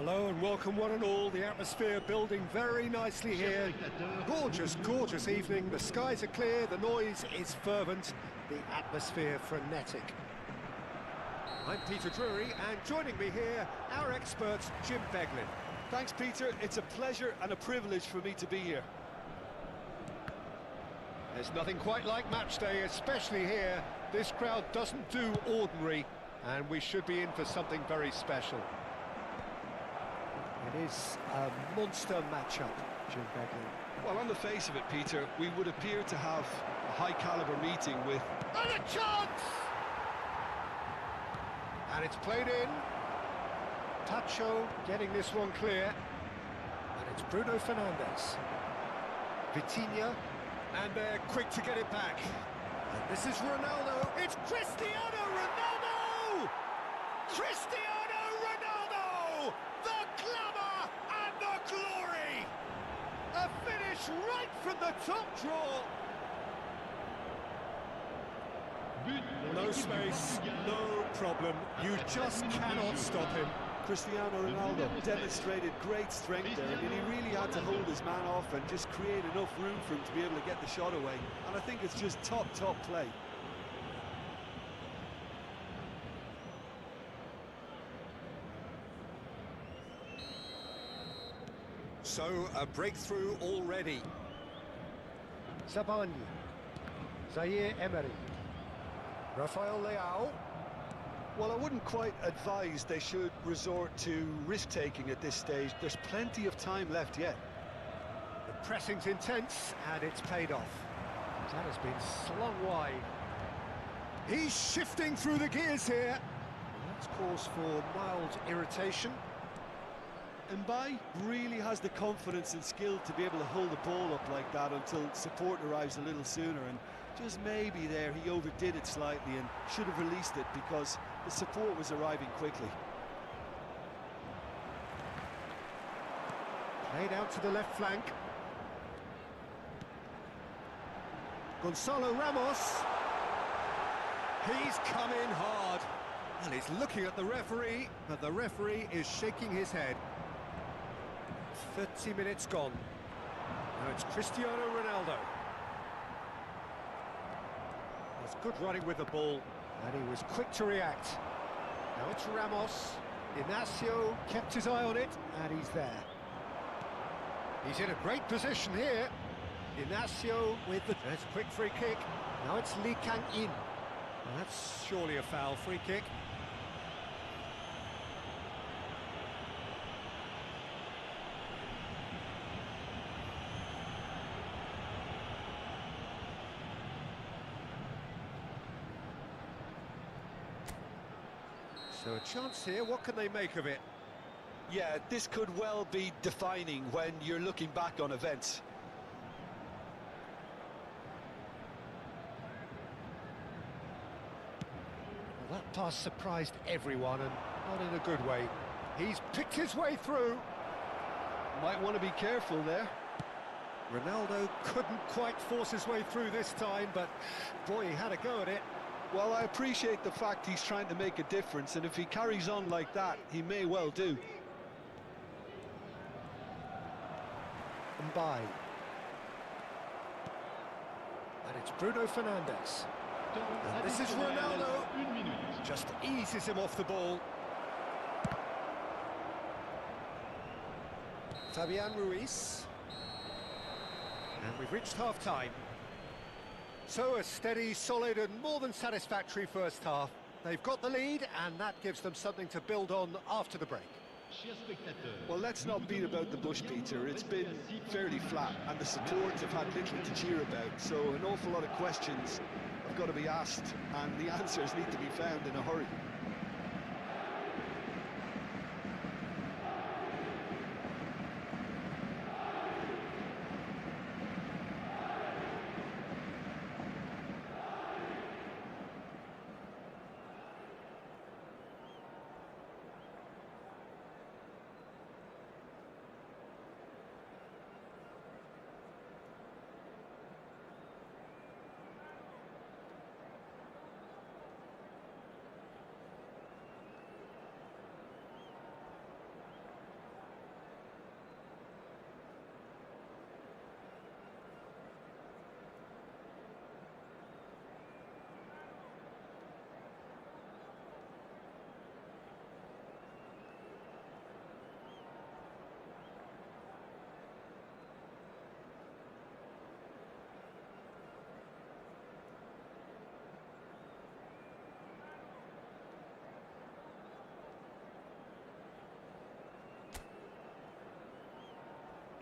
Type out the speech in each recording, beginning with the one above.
Hello and welcome one and all. The atmosphere building very nicely here. Gorgeous, gorgeous evening. The skies are clear, the noise is fervent, the atmosphere frenetic. I'm Peter Drury, and joining me here, our expert, Jim Beglin. Thanks, Peter. It's a pleasure and a privilege for me to be here. There's nothing quite like match day, especially here. This crowd doesn't do ordinary, and we should be in for something very special. It is a monster matchup, Jim Beglin. Well, on the face of it, Peter, we would appear to have a high-caliber meeting with... And a chance! And it's played in. Tacho getting this one clear. And it's Bruno Fernandes. Vitinha. And they're quick to get it back. And this is Ronaldo. It's Cristiano Ronaldo! Cristiano Ronaldo! The glamour and the glory! A finish right from the top draw. No space, no problem. You just cannot stop him. Cristiano Ronaldo demonstrated great strength there. I mean, he really had to hold his man off and just create enough room for him to be able to get the shot away. And I think it's just top play. So, a breakthrough already. Zabani, Zaire Emery, Rafael Leao. Well, I wouldn't quite advise they should resort to risk-taking at this stage. There's plenty of time left yet. The pressing's intense, and it's paid off. That has been slung wide. He's shifting through the gears here. That's cause for mild irritation. Mbaye really has the confidence and skill to be able to hold the ball up like that until support arrives a little sooner, and just maybe there he overdid it slightly and should have released it because the support was arriving quickly. Played out to the left flank. Gonzalo Ramos. He's come in hard. And he's looking at the referee, but the referee is shaking his head. 30 minutes gone. Now it's Cristiano Ronaldo. He's good running with the ball, and he was quick to react. Now it's Ramos. Inacio kept his eye on it, and he's there. He's in a great position here. Inacio with the quick free kick. Now it's Lee Kang-in. Well, that's surely a foul free kick. So a chance here, what can they make of it? Yeah, this could well be defining when you're looking back on events. Well, that pass surprised everyone, and not in a good way. He's picked his way through. Might want to be careful there. Ronaldo couldn't quite force his way through this time, but boy, he had a go at it. Well, I appreciate the fact he's trying to make a difference, and if he carries on like that, he may well do. Mbaye. And it's Bruno Fernandes. And this is Ronaldo. Just eases him off the ball. Fabian Ruiz. And we've reached half-time. So a steady, solid and more than satisfactory first half. They've got the lead, and that gives them something to build on after the break. Well, let's not beat about the bush, Peter. It's been fairly flat, and the supports have had little to cheer about, so an awful lot of questions have got to be asked, and the answers need to be found in a hurry.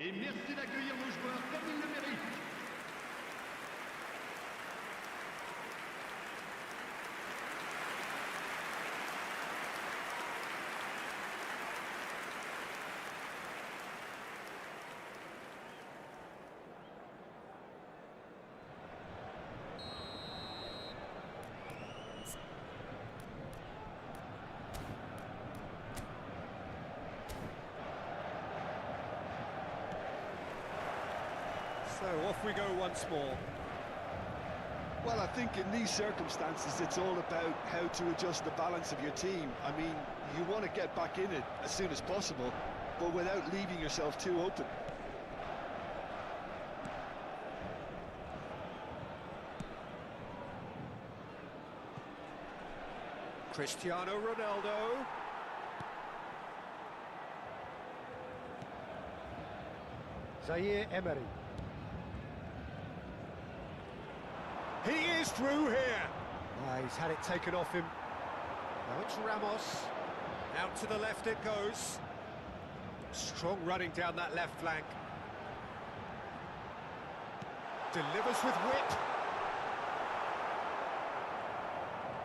Et merci d'accueillir nos joueurs comme ils le méritent. So off we go once more. Well, I think in these circumstances, it's all about how to adjust the balance of your team. I mean, you want to get back in it as soon as possible, but without leaving yourself too open. Cristiano Ronaldo. Zaire Emery. He is through here. He's had it taken off him. Now it's Ramos. Out to the left it goes. Strong running down that left flank. Delivers with wit.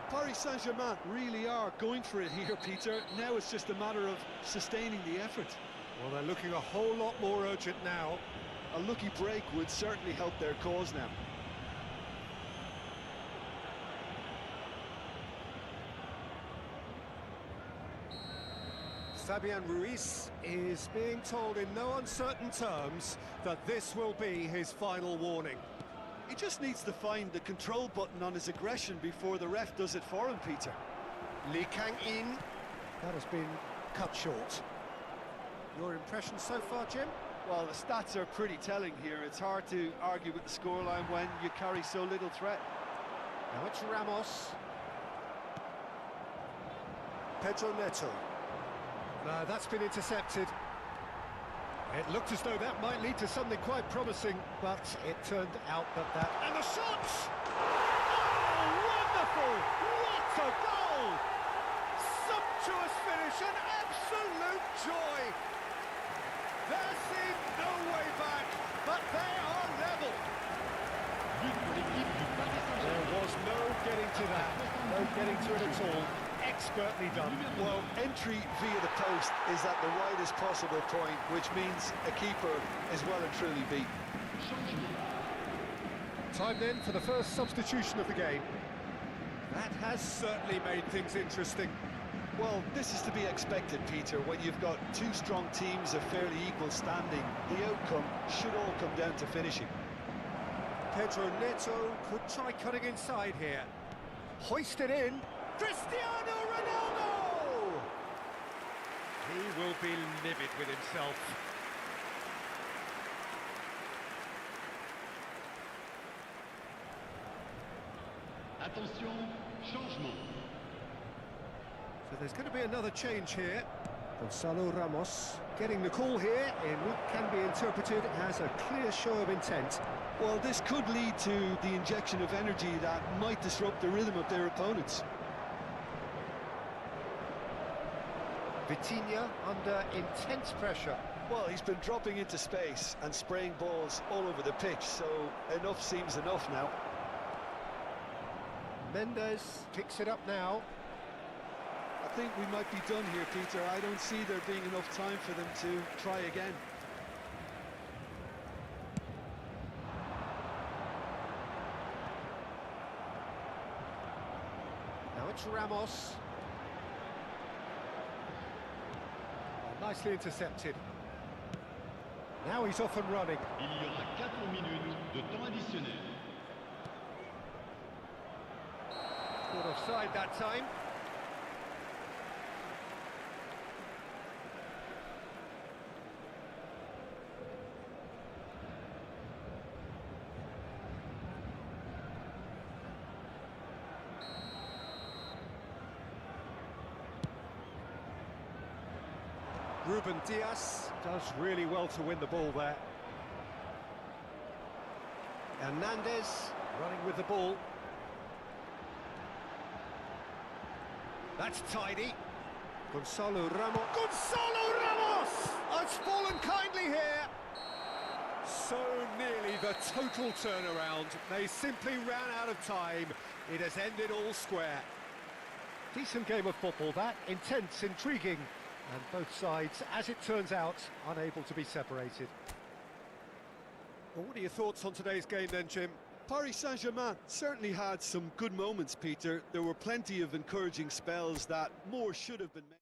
Paris Saint-Germain really are going for it here, Peter. Now it's just a matter of sustaining the effort. Well, they're looking a whole lot more urgent now. A lucky break would certainly help their cause now. Fabian Ruiz is being told in no uncertain terms that this will be his final warning. He just needs to find the control button on his aggression before the ref does it for him, Peter. Lee Kang-in. That has been cut short. Your impression so far, Jim? Well, the stats are pretty telling here. It's hard to argue with the scoreline when you carry so little threat. Now it's Ramos. Pedro Neto. No, that's been intercepted. It looked as though that might lead to something quite promising, but it turned out that... And the shots! Oh, wonderful! What a goal! Sumptuous finish, an absolute joy! There seemed no way back, but they are level. There was no getting to that, no getting to it at all. Expertly done. Well, entry via the post is at the widest possible point, which means a keeper is well and truly beat. Time then for the first substitution of the game. That has certainly made things interesting. Well, this is to be expected, Peter. When you've got two strong teams of fairly equal standing, the outcome should all come down to finishing. Pedro Neto could try cutting inside here. Hoisted in. Cristiano Ronaldo! He will be livid with himself. Attention, changement. So there's going to be another change here. Gonzalo Ramos getting the call here in what can be interpreted as a clear show of intent. Well, this could lead to the injection of energy that might disrupt the rhythm of their opponents. Vitinha under intense pressure. Well, he's been dropping into space and spraying balls all over the pitch, so enough seems enough now. Mendes picks it up now. I think we might be done here, Peter. I don't see there being enough time for them to try again. Now it's Ramos. Nicely intercepted. Now he's off and running. Il y aura 4 minutes de temps additionnel. Caught offside that time. Ruben Diaz does really well to win the ball there. Hernandez running with the ball. That's tidy. Gonzalo Ramos. Gonzalo Ramos! It's fallen kindly here. So nearly the total turnaround. They simply ran out of time. It has ended all square. Decent game of football, that. Intense, intriguing. And both sides, as it turns out, unable to be separated. Well, what are your thoughts on today's game then, Jim? Paris Saint-Germain certainly had some good moments, Peter. There were plenty of encouraging spells that more should have been made.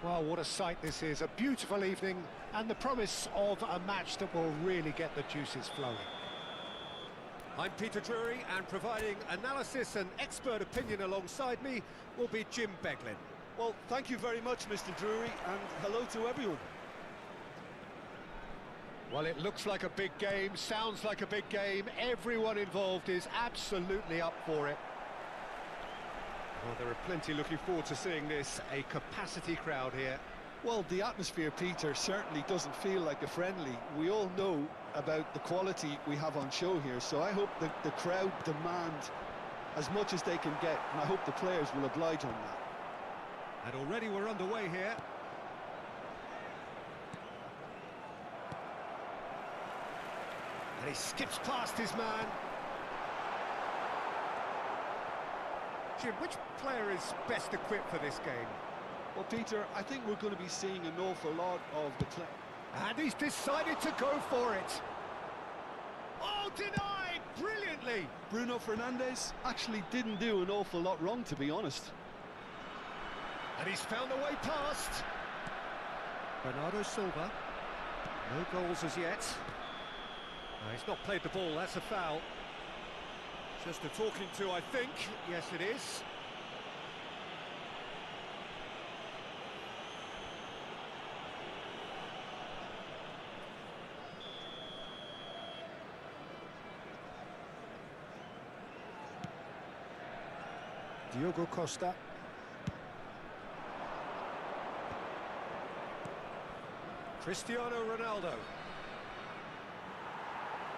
Well, what a sight this is. A beautiful evening and the promise of a match that will really get the juices flowing. I'm Peter Drury, and providing analysis and expert opinion alongside me will be Jim Beglin. Well, thank you very much, Mr. Drury, and hello to everyone. Well, it looks like a big game, sounds like a big game. Everyone involved is absolutely up for it. Well, there are plenty looking forward to seeing this, a capacity crowd here. Well, the atmosphere, Peter, certainly doesn't feel like a friendly. We all know about the quality we have on show here, so I hope that the crowd demand as much as they can get, and I hope the players will oblige on that. And already we're underway here. And he skips past his man. Jim, which player is best equipped for this game? Well, Peter, I think we're going to be seeing an awful lot of the play. And he's decided to go for it. Oh, denied brilliantly. Bruno Fernandes actually didn't do an awful lot wrong, to be honest. And he's found a way past. Bernardo Silva. No goals as yet. No, he's not played the ball, that's a foul. Just a talking to, I think. Yes, it is. Diogo Costa. Cristiano Ronaldo.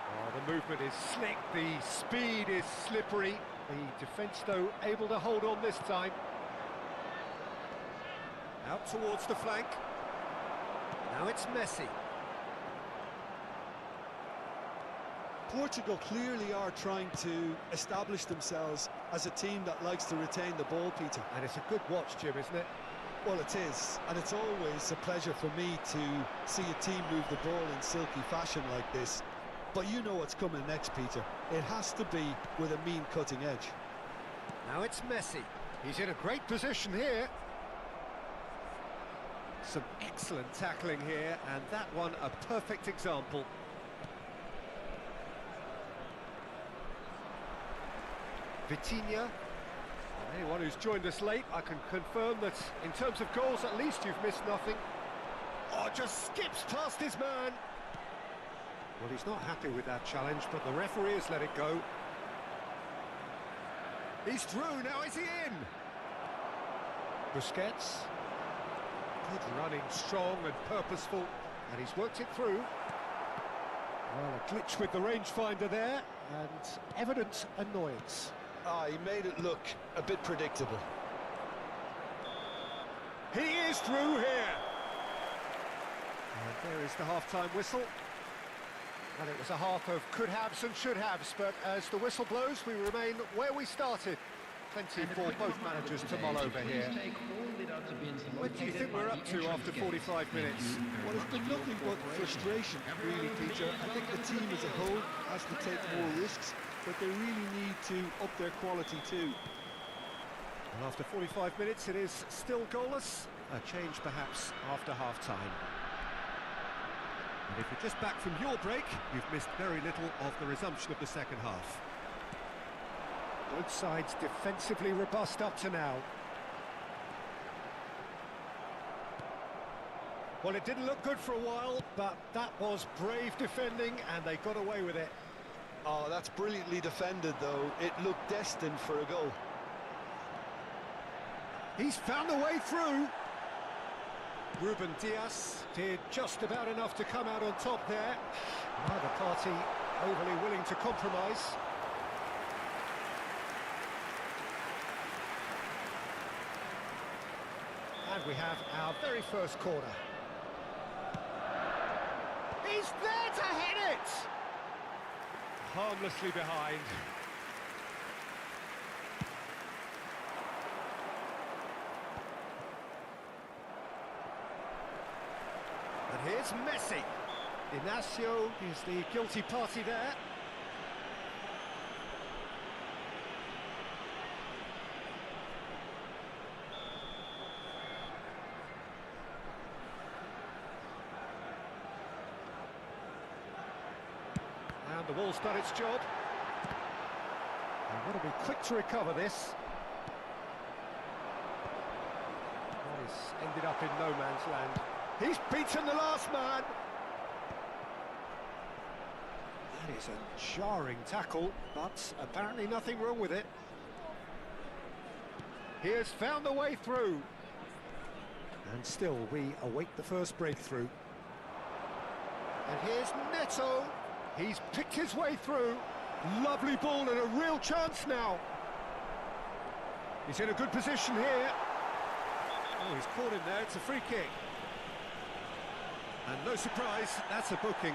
Oh, the movement is slick, the speed is slippery. The defence, though, able to hold on this time. Out towards the flank. Now it's Messi. Portugal clearly are trying to establish themselves as a team that likes to retain the ball, Peter. And it's a good watch, Jim, isn't it? Well, it is, and it's always a pleasure for me to see a team move the ball in silky fashion like this. But you know what's coming next, Peter. It has to be with a mean cutting edge. Now it's Messi. He's in a great position here. Some excellent tackling here, and that one a perfect example. Vitinha. Anyone who's joined us late, I can confirm that in terms of goals, at least you've missed nothing. Oh, just skips past his man. Well, he's not happy with that challenge, but the referee has let it go. He's through, now is he in? Busquets. Good running, strong and purposeful, and he's worked it through. Well, a glitch with the rangefinder there, and evident annoyance. Ah, he made it look a bit predictable. He is through here. And there is the half-time whistle. And it was a half of could-haves and should-haves, but as the whistle blows, we remain where we started. Plenty for both managers to mull over here. What do you think we're up to after 45 minutes? Well, it's been nothing but frustration, really, Peter. I think the team as a whole has to take more risks, but they really need to up their quality too. And after 45 minutes, it is still goalless. A change perhaps after half-time. And if you're just back from your break, you've missed very little of the resumption of the second half. Both sides defensively robust up to now. Well, it didn't look good for a while, but that was brave defending, and they got away with it. Oh, that's brilliantly defended, though. It looked destined for a goal. He's found a way through. Ruben Dias did just about enough to come out on top there. Neither party overly willing to compromise. And we have our very first corner. He's there to hit it! Harmlessly behind. And here's Messi. Inacio is the guilty party there. And the ball's done its job. And got to be quick to recover this. He's ended up in no man's land. He's beaten the last man. That is a jarring tackle, but apparently nothing wrong with it. He has found the way through. And still, we await the first breakthrough. And here's Neto. He's picked his way through. Lovely ball and a real chance now. He's in a good position here. Oh, he's caught him there. It's a free kick. And no surprise, that's a booking.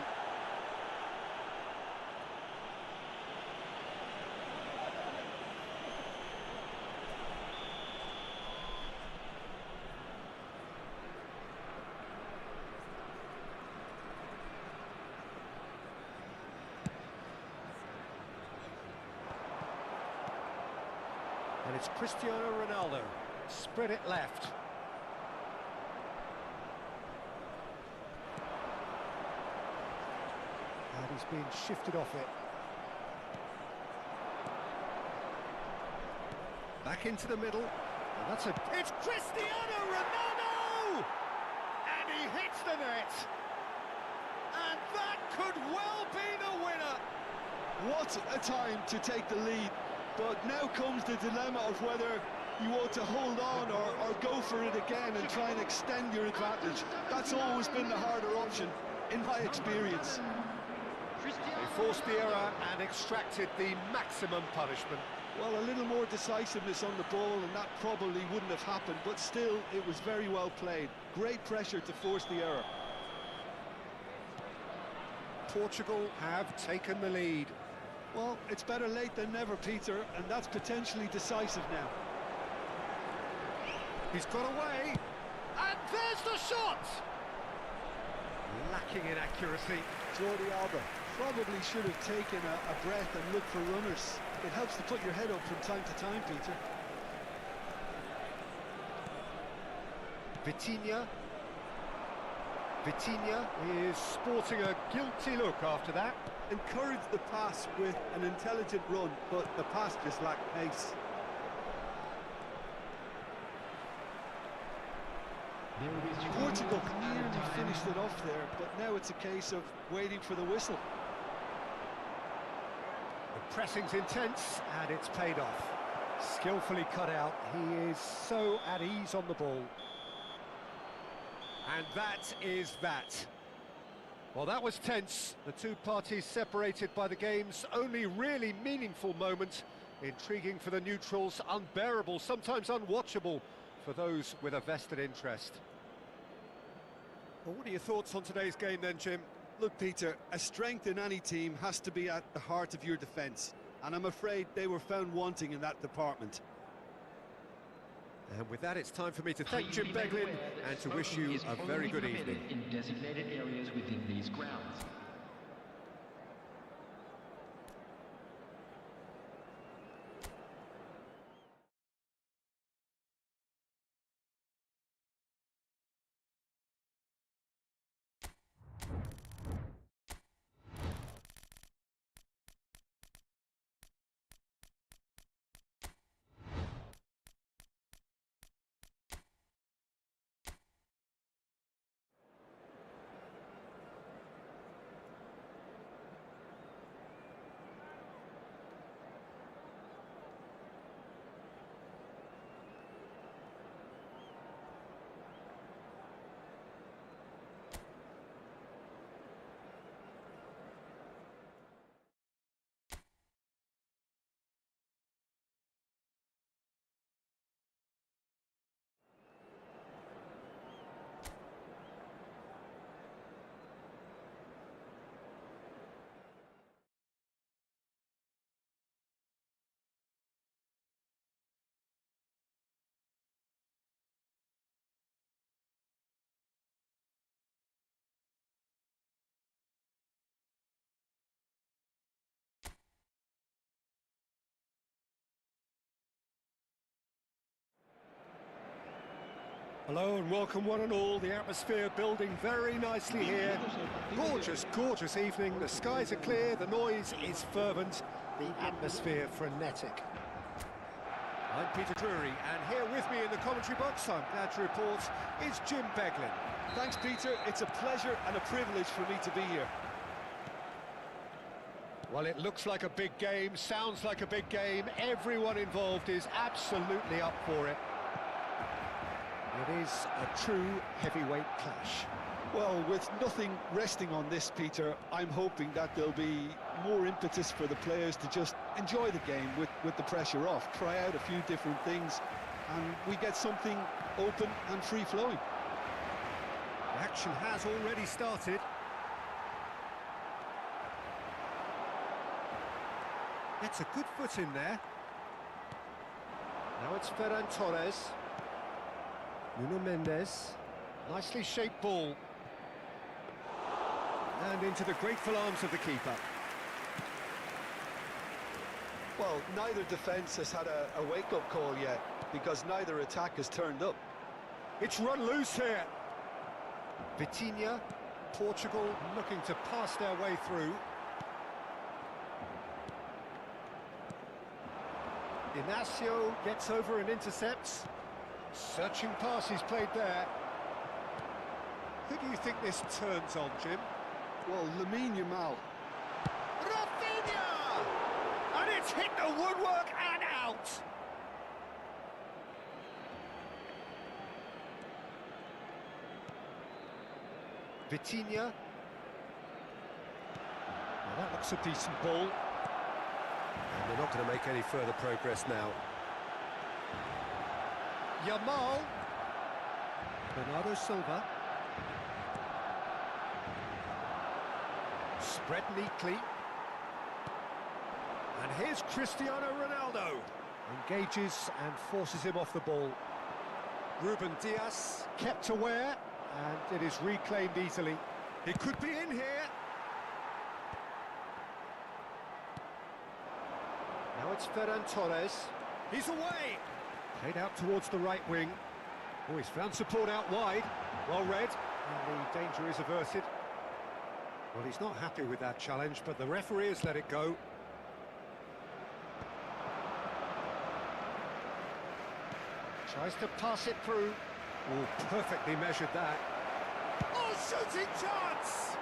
And it's Cristiano Ronaldo. Spread it left. And he's being shifted off it. Back into the middle. And that's a... It's Cristiano Ronaldo! And he hits the net. And that could well be the winner. What a time to take the lead. But now comes the dilemma of whether you want to hold on or go for it again and try and extend your advantage. That's always been the harder option, in my experience. They forced the error and extracted the maximum punishment. Well, a little more decisiveness on the ball and that probably wouldn't have happened, but still, it was very well played. Great pressure to force the error. Portugal have taken the lead. Well, it's better late than never, Peter, and that's potentially decisive now. He's got away, and there's the shot! Lacking in accuracy. Jordi Alba probably should have taken a breath and looked for runners. It helps to put your head up from time to time, Peter. Vitinha is sporting a guilty look after that. Encouraged the pass with an intelligent run, but the pass just lacked pace. Portugal nearly finished it off there, but now it's a case of waiting for the whistle. The pressing's intense, and it's paid off. Skillfully cut out. He is so at ease on the ball. And that is that. Well, that was tense. The two parties separated by the game's only really meaningful moment. Intriguing for the neutrals, unbearable, sometimes unwatchable for those with a vested interest. Well, what are your thoughts on today's game then, Jim? Look, Peter, a strength in any team has to be at the heart of your defence, and I'm afraid they were found wanting in that department. And with that, it's time for me to thank Jim Beglin and to wish you a very good evening. In designated areas within these grounds. Hello and welcome one and all. The atmosphere building very nicely here. Gorgeous, gorgeous evening. The skies are clear, the noise is fervent, the atmosphere frenetic. I'm Peter Drury, and here with me in the commentary box, I'm glad to report, is Jim Beglin. Thanks, Peter. It's a pleasure and a privilege for me to be here. Well, it looks like a big game, sounds like a big game. Everyone involved is absolutely up for it. It is a true heavyweight clash. Well, with nothing resting on this, Peter, I'm hoping that there'll be more impetus for the players to just enjoy the game with the pressure off, try out a few different things, and we get something open and free-flowing. The action has already started. Gets a good foot in there. Now it's Ferran Torres. Nuno Mendes, nicely shaped ball. And into the grateful arms of the keeper. Well, neither defence has had a wake-up call yet, because neither attack has turned up. It's run loose here. Vitinha, Portugal looking to pass their way through. Inacio gets over and intercepts. Searching pass he's played there. Who do you think this turns on, Jim? Well, Lamine Yamal. Rafinha! And it's hit the woodwork and out! Vitinha. Well, that looks a decent ball. And they're not going to make any further progress now. Yamal. Bernardo Silva. Spread neatly. And here's Cristiano Ronaldo. Engages and forces him off the ball. Ruben Dias kept aware, and it is reclaimed easily. It could be in here. Now it's Ferran Torres. He's away. Played out towards the right wing. Oh, he's found support out wide. Well read, and the danger is averted. Well, he's not happy with that challenge, but the referee has let it go. Tries to pass it through. Oh, perfectly measured that. Oh, shooting chance!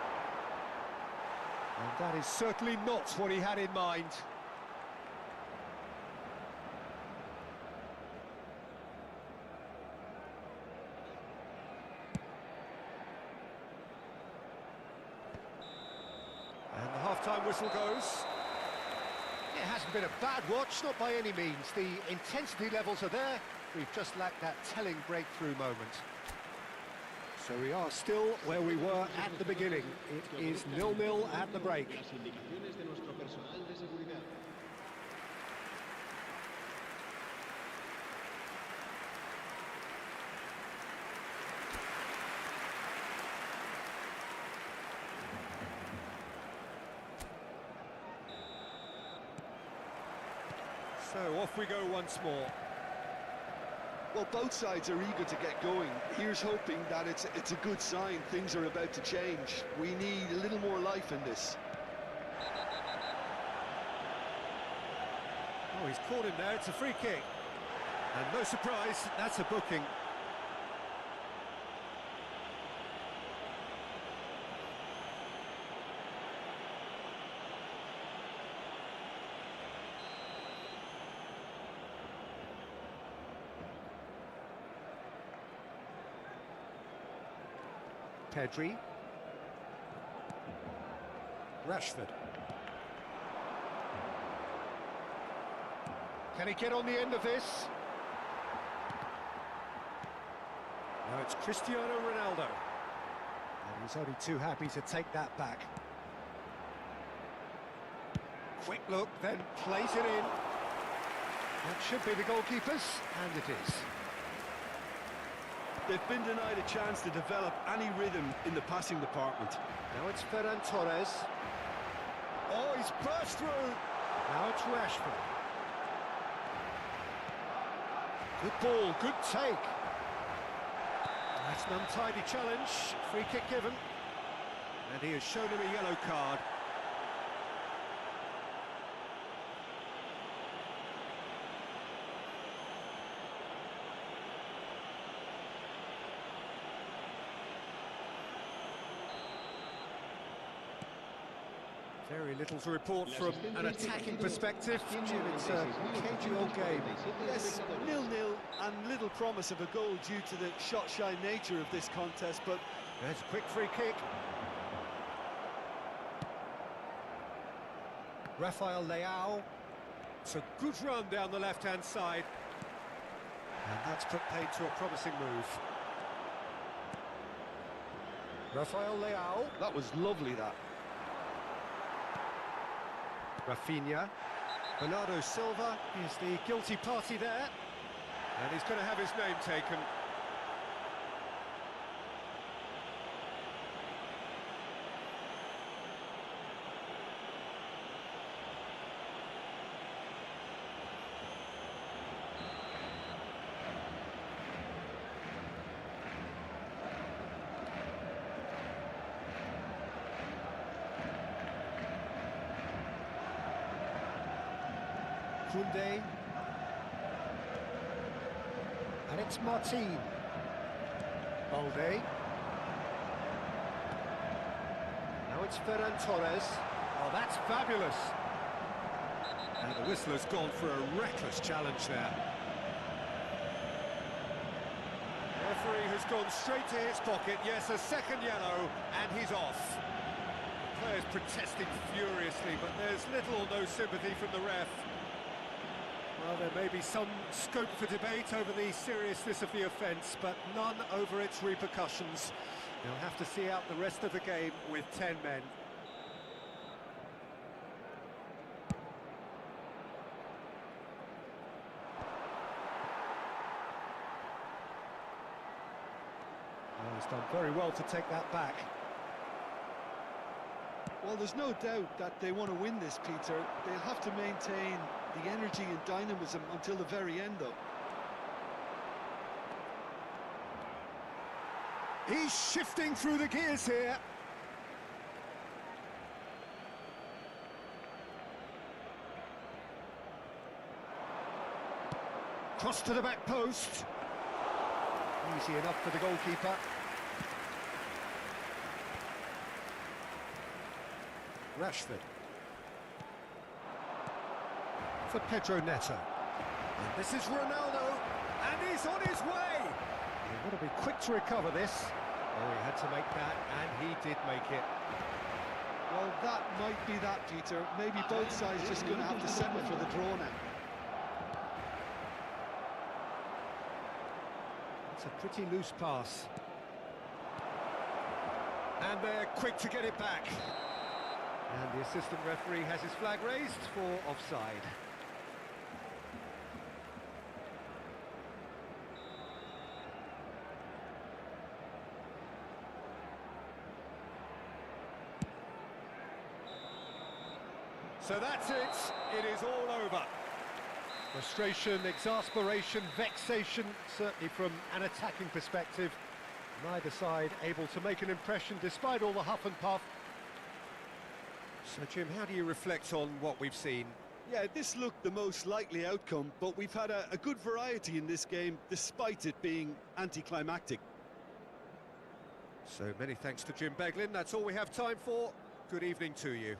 And that is certainly not what he had in mind. And the half-time whistle goes. It hasn't been a bad watch, not by any means. The intensity levels are there. We've just lacked that telling breakthrough moment. So we are still where we were at the beginning. It is 0-0 at the break. So off we go once more. Well, both sides are eager to get going. Here's hoping that it's a good sign. Things are about to change. We need a little more life in this. Oh, he's caught him there. It's a free kick. And no surprise, that's a booking. Pedri. Rashford. Can he get on the end of this? No, it's Cristiano Ronaldo. And he's only too happy to take that back. Quick look, then plays it in. That should be the goalkeeper's, and it is. They've been denied a chance to develop any rhythm in the passing department. Now it's Ferran Torres. Oh, he's burst through. Now it's Rashford. Good ball, good take. That's an untidy challenge. Free kick given. And he has shown him a yellow card. Very little to report from an attacking perspective. Jim, it's a cagey old game. Yes, 0-0 and little promise of a goal due to the shot-shy nature of this contest, but There's a quick free kick. Rafael Leao. It's a good run down the left-hand side. And that's put paid to a promising move. Rafael Leao. that was lovely, that. Rafinha. Bernardo Silva is the guilty party there. And he's going to have his name taken. Koundé. And it's Martin. Balde. Now it's Ferran Torres. Oh, that's fabulous. And the whistler's gone for a reckless challenge there. Referee has gone straight to his pocket. Yes, a second yellow, and he's off. The players protesting furiously, but there's little or no sympathy from the ref. Well, there may be some scope for debate over the seriousness of the offence, but none over its repercussions. They'll have to see out the rest of the game with 10 men. Well, he's done very well to take that back. Well, there's no doubt that they want to win this, Peter. They'll have to maintain the energy and dynamism until the very end, though. He's shifting through the gears here. Cross to the back post. Easy enough for the goalkeeper. Rashford. For Pedro Neto. And this is Ronaldo, and he's on his way! He's got to be quick to recover this. Oh, he had to make that, and he did make it. Well, that might be that, Peter. Maybe both sides just going to have to settle for the draw now. It's a pretty loose pass. And they're quick to get it back. And the assistant referee has his flag raised for offside. So that's it. It is all over. Frustration, exasperation, vexation, certainly from an attacking perspective. Neither side able to make an impression despite all the huff and puff. So, Jim, how do you reflect on what we've seen? Yeah, this looked the most likely outcome, but we've had a good variety in this game, despite it being anticlimactic. So many thanks to Jim Beglin. That's all we have time for. Good evening to you.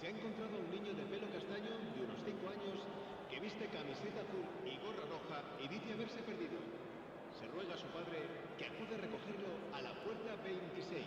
Se ha encontrado un niño de pelo castaño de unos 5 años que viste camiseta azul y gorra roja y dice haberse perdido. Se ruega a su padre que acude a recogerlo a la puerta 26.